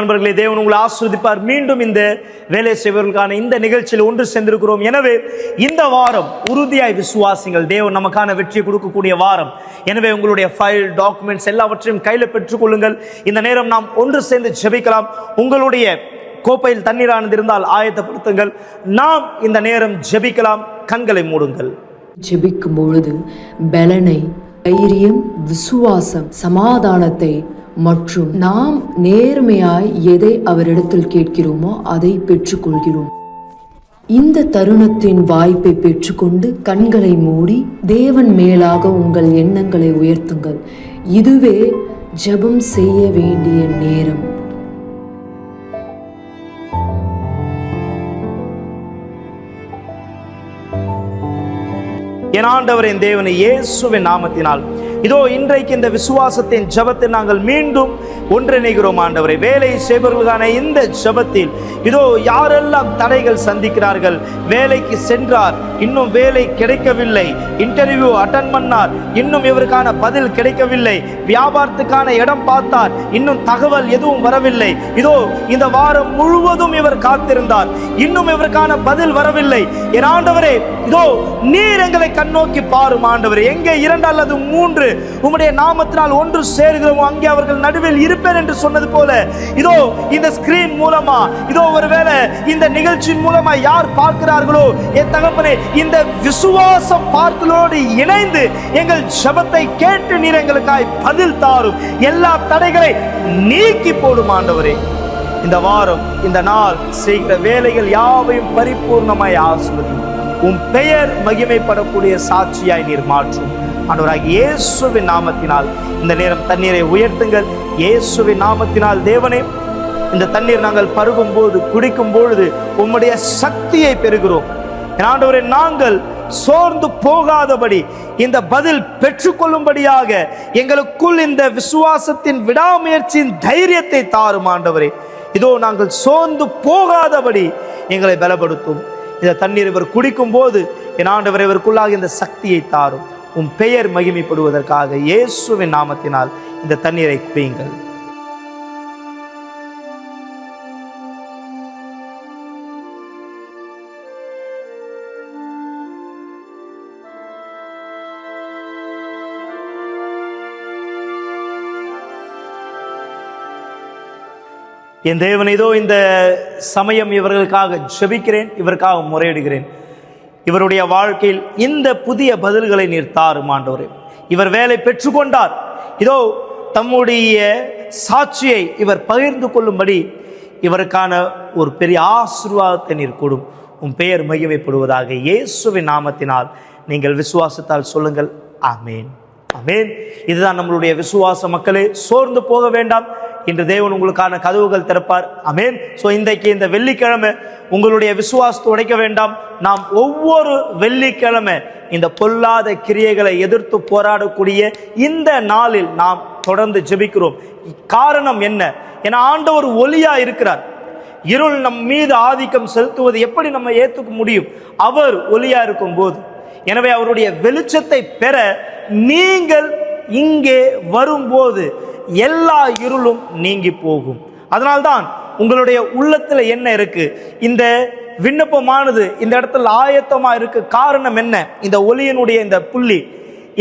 நண்பர்களே, தேவன் உங்களை ஆசீர்வதிப்பார். மீண்டும் இந்த வேலை செய்வதற்கான இந்த நிகழ்ச்சியில் ஒன்று சேர்ந்திருக்கிறோம். எனவே இந்த வாரம் உறுதியாய் விசுவாசிங்கள். தேவன் நமக்கான வெற்றியை கொடுக்கக்கூடிய வாரம். எனவே உங்களுடைய ஃபைல், டாக்குமெண்ட்ஸ் எல்லாவற்றையும் கையில் பெற்றுக்கொள்ளுங்கள். இந்த நேரம் நாம் ஒன்று சேர்ந்து ஜெபிக்கலாம். உங்களுடைய கோப்பையில் தண்ணீரானது இருந்தால் ஆயத்தப்படுத்துங்கள். நாம் இந்த நேரம் ஜெபிக்கலாம். கண்களை மூடுங்கள். ஜெபிக்கும் பொழுது பலனை, தைரியம், விசுவாசம், சமாதானத்தை மற்றும் நாம் நேர்மையாய் எதை அவரிடத்தில் கேட்கிறோமோ அதை பெற்றுக்கொள்கிறோம். இந்த தருணத்தின் வாய்ப்பை பெற்றுக்கொண்டு கண்களை மூடி தேவன் மேலாக உங்கள் எண்ணங்களை உயர்த்துங்கள். இதுவே ஜெபம் செய்ய வேண்டிய நேரம். என் ஆண்டவர், என் தேவனை, இயேசுவின் நாமத்தினால் இதோ இன்றைக்கு இந்த விசுவாசத்தின் ஜெபத்தில் நாங்கள் மீண்டும் ஒன்றிணைகிறோம். ஆண்டவரை, வேலை செய்பவர்களுக்கான இந்த ஜெபத்தில் இதோ யாரெல்லாம் தடைகள் சந்திக்கிறார்கள், வேலைக்கு சென்றார் இன்னும் வேலை கிடைக்கவில்லை, இன்டர்வியூ அட்டன் பண்ணார் இன்னும் இவருக்கான பதில் கிடைக்கவில்லை, வியாபாரத்துக்கான இடம் பார்த்தார் இன்னும் தகவல் எதுவும் வரவில்லை, இதோ இந்த வாரம் முழுவதும் இவர் காத்திருந்தார் இன்னும் இவருக்கான பதில் வரவில்லை. என் ஆண்டவரே, இதோ நீர் எங்களை கண்ணோக்கி பாரும். ஆண்டவரே, எங்கே 2 அல்லது 3 உம்முடைய நாமத்தினால் ஒன்று சேர்கிறோம் அங்கே அவர்கள் நடுவில் இருப்பேன் என்று சொன்னது போல இதோ இந்த ஸ்கிரீன் மூலமா, இதோ ஒருவேளை இந்த நிகழ்ச்சியின் மூலமா யார் பார்க்கிறார்களோ, என் தகப்பனே, இந்த விசுவாசம் பார்த்தலோடு இணைந்து எங்கள் ஜெபத்தை கேட்டு நீர் எங்களுக்காய் பதில் தாரும். எல்லா தடைகளை நீக்கி போடும். ஆண்டவரே, இந்த வாரம், இந்த நாள் செய்கிற வேலைகள் யாவையும் பரிபூர்ணமாய் ஆசீர்வதியும். உம் பெயர் மகிமைப்படக்கூடிய சாட்சியாய் நீர் மாற்றும். ஆண்டவராகிய இயேசுவின் நாமத்தினால் இந்த நேரம் தண்ணீரை உயர்த்துங்கள். இயேசுவின் நாமத்தினால் தேவனே, இந்த தண்ணீர் நாங்கள் பருகும் போது, குடிக்கும் பொழுது உம்முடைய சக்தியை பெறுகிறோம். ஆண்டவரே, நாங்கள் சோர்ந்து போகாதபடி இந்த பதில் பெற்றுக்கொள்ளும்படியாக எங்களுக்குள் இந்த விசுவாசத்தின் விடாமுயற்சியின் தைரியத்தை தாரும். ஆண்டவரே, இதோ நாங்கள் சோர்ந்து போகாதபடி எங்களை பலப்படுத்தும். இந்த தண்ணீர் இவர் குடிக்கும் போது என் ஆண்டவரை இவருக்குள்ளாக இந்த சக்தியை தாரும். உம் பெயர் மகிமைப்படுவதற்காக இயேசுவின் நாமத்தினால் இந்த தண்ணீரை குடியுங்கள். என் தேவன், இதோ இந்த சமயம் இவர்களுக்காக ஜெபிக்கிறேன், இவருக்காக முறையிடுகிறேன். இவருடைய வாழ்க்கையில் இந்த புதிய பதில்களை நீர் தாரும். ஆண்டவரே, இவர் வேலை பெற்றுக்கொண்டார். இதோ தம்முடைய சாட்சியை இவர் பகிர்ந்து கொள்ளும்படி இவருக்கான ஒரு பெரிய ஆசீர்வாதத்தை நீர் கொடும். உன் பெயர் மகிமைப்படுவதாக. இயேசுவின் நாமத்தினால் நீங்கள் விசுவாசத்தால் சொல்லுங்கள். ஆமேன், ஆமேன். இதுதான் நம்மளுடைய விசுவாச. மக்களே, சோர்ந்து போக வேண்டாம். இன்று தேவன் உங்களுக்கான கதவுகள் திறப்பார். ஆமேன். இன்றைக்கு இந்த வெள்ளிக்கிழமை உங்களுடைய விசுவாசத்தை உடைக்க வேண்டாம். நாம் ஒவ்வொரு வெள்ளிக்கிழமை இந்த பொல்லாத கிரியைகளை எதிர்த்து போராடக்கூடிய இந்த நாளில் நாம் தொடர்ந்து ஜெபிக்கிறோம். காரணம் என்ன? ஏன்னா ஆண்டவர் ஒளியா இருக்கிறார். இருள் நம் மீது ஆதிக்கம் செலுத்துவது எப்படி நம்ம ஏற்றுக்க முடியும்? அவர் ஒளியா இருக்கும் போது. எனவே அவருடைய வெளிச்சத்தை பெற நீங்கள் இங்கே வரும்போது எல்லா இருளும் நீங்கி போகும். அதனால்தான் உங்களுடைய உள்ளத்துல என்ன இருக்கு? இந்த விண்ணப்பமானது இந்த இடத்துல ஆயத்தமா இருக்கு. காரணம் என்ன? இந்த ஒளியினுடைய இந்த புள்ளி,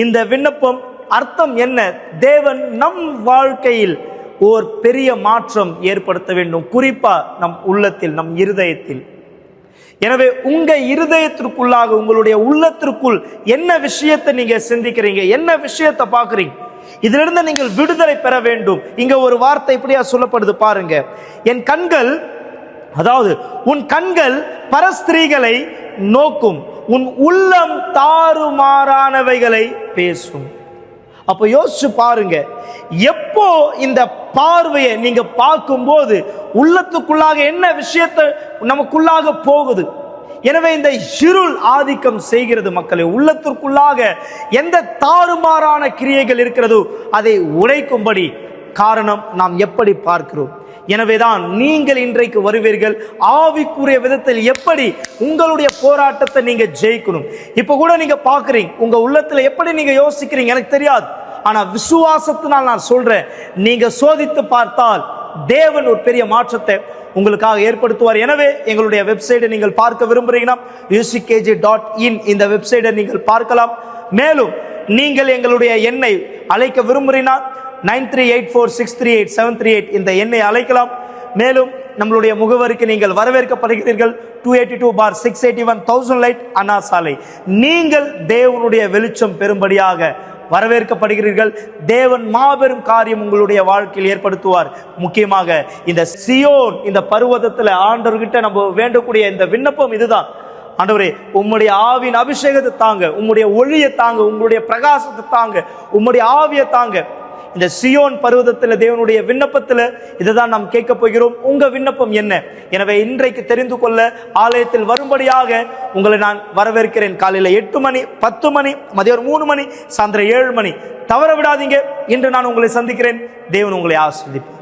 இந்த விண்ணப்பம் அர்த்தம் என்ன? தேவன் நம் வாழ்க்கையில் ஓர் பெரிய மாற்றம் ஏற்படுத்த வேண்டும், குறிப்பா நம் உள்ளத்தில், நம் இருதயத்தில். எனவே உங்க இருதயத்திற்குள்ளாக, உங்களுடைய உள்ளத்திற்குள் என்ன விஷயத்தை நீங்க சிந்திக்கிறீங்க, என்ன விஷயத்தை பார்க்குறீங்க, இதிலிருந்து நீங்கள் விடுதலை பெற வேண்டும். இங்க ஒரு வார்த்தை இப்படியா சொல்லப்படுது பாருங்க. என் கண்கள், அதாவது உன் கண்கள் பரஸ்திரீகளை நோக்கும், உன் உள்ளம் தாறுமாறானவைகளை பேசும். அப்போ யோசிச்சு பாருங்க, எப்போ இந்த பார்வையை நீங்க பார்க்கும்போது உள்ளத்துக்குள்ளாக என்ன விஷயத்தை நமக்குள்ளாக போகுது. எனவே இந்த இருள் ஆதிக்கம் செய்கிறது. மக்களே, உள்ளத்திற்குள்ளாக எந்த தாறுமாறான கிரியைகள் இருக்கிறதோ அதை உடைக்கும்படி காரணம் நாம் எப்படி பார்க்கிறோம். எனவேதான் நீங்கள் இன்றைக்கு வருவீர்கள். ஆவிக்குரிய விதத்தில் எப்படி உங்களுடைய போராட்டத்தை நீங்க ஜெயிக்கணும். இப்ப கூட நீங்க பாக்குறீங்க, உங்க உள்ளத்துல எப்படி நீங்க யோசிக்கிறீங்க எனக்கு தெரியாது. ஆனா விசுவாசத்தினால் நான் சொல்றேன், நீங்க சோதித்து பார்த்தால் தேவன் ஒரு பெரிய மாற்றத்தை உங்களுக்காக ஏற்படுத்துவார். எனவே எங்களுடைய வெப்சைட்டை நீங்கள் பார்க்க விரும்புகிறீங்கன்னா uckg.in இந்த வெப்சைட்டை நீங்கள் பார்க்கலாம். மேலும் நீங்கள் எங்களுடைய எண்ணை அழைக்க விரும்புகிறீங்கன்னா 9384638738 இந்த எண்ணை அழைக்கலாம். மேலும் நம்மளுடைய முகவரிக்கு நீங்கள் வரவேற்கப்படுகிறீர்கள். 282/681 1000 லைட் அண்ணா சாலை. நீங்கள் தேவனுடைய வெளிச்சம் பெறும்படியாக வரவேற்கப்படுகிறீர்கள். தேவன் மாபெரும் காரியம் உங்களுடைய வாழ்க்கையில் ஏற்படுத்துவார். முக்கியமாக இந்த சியோன் இந்த பர்வதத்தில் ஆண்டவர்கிட்ட நம்ம வேண்டக்கூடிய இந்த விண்ணப்பம் இதுதான். ஆண்டவரே, உம்முடைய ஆவியின் அபிஷேகத்தை தாங்க, உம்முடைய ஒளியை தாங்க, உங்களுடைய பிரகாசத்தை தாங்க, உம்முடைய ஆவியை தாங்க. இந்த சியோன் பர்வதத்தில் தேவனுடைய விண்ணப்பத்தில் இதுதான் நாம் கேட்க போகிறோம். உங்க விண்ணப்பம் என்ன? எனவே இன்றைக்கு தெரிந்து கொள்ள ஆலயத்தில் வரும்படியாக உங்களை நான் வரவேற்கிறேன். காலையில் 8 மணி, 10 மணி, மதியம் 3 மணி, சாயந்தரம் 7 மணி. தவற விடாதீங்க. இன்று நான் உங்களை சந்திக்கிறேன். தேவன் உங்களை ஆசீர்வதிப்பார்.